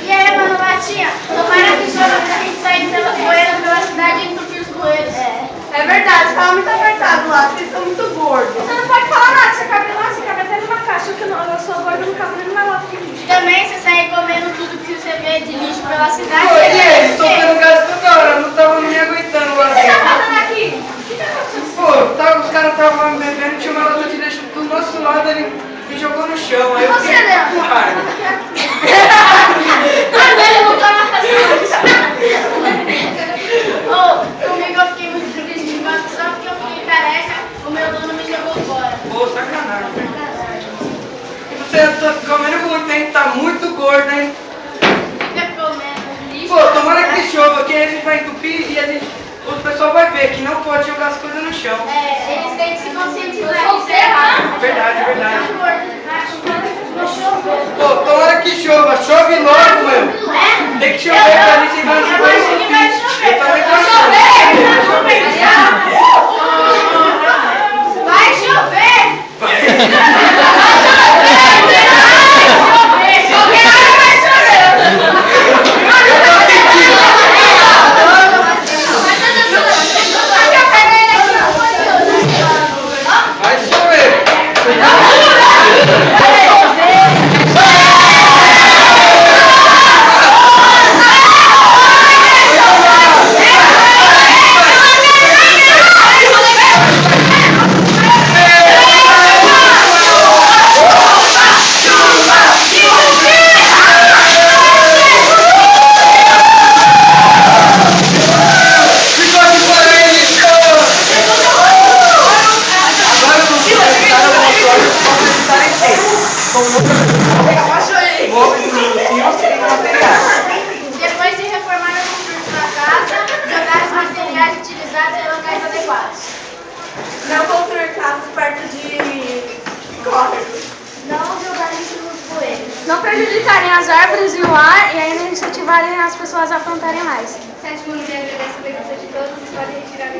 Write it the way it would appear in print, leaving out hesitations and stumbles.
E aí, mano, Latinha, tomara que chova pra gente sair pela poeira pela cidade e entupir os bueiros. É verdade, tava muito apertado lá, vocês são muito gordos. Você não pode falar nada, você cabe lá, você cabe até numa caixa, que eu sou gorda, não cabe nem numa lata de lixo. Também, se sair comendo tudo que você vê de lixo pela cidade... Oi, gente, tô tendo gasto toda hora, não tava me aguentando lá O que você tá dentro. fazendo aqui? O que tá acontecendo? Pô, os caras estavam bebendo, tinha uma lata de lixo do nosso lado, ele me jogou no chão, aí eu Você, fiquei Leandro? com raiva. Ele não tá na casa. Comigo eu fiquei muito triste, mas só porque eu fiquei careca, o meu dono me jogou fora. Pô, sacanagem. E você tá comendo muito, hein? Tá muito gordo, hein? Fica comendo lixo. Pô, tomara que chova, que aí a gente vai entupir e o pessoal vai ver que não pode jogar as coisas no chão. Eles têm que se conscientizar disso Solteiro, errado. Verdade, verdade. Não choveu. Pô, tomara que chova, chove logo, meu. Tem que chover pra gente ir lá no Eu acho que vai chover. Eu também tô Vai achando. Vai chover! Vai chover. Ficou de fora aí, Nico. Agora eu não sei editar alguma coisa, eu posso editar em tempo. Abaixa aí. Vou sem materiais. Depois de reformar o conjunto da casa, jogar os materiais utilizados em locais adequados. Não construir casas perto de córregos. Não jogar lixo nos bueiros. Não prejudicarem as árvores e o ar e ainda incentivarem as pessoas a plantarem mais. Sétimo dia, agradeço a presença de todos e podem retirar o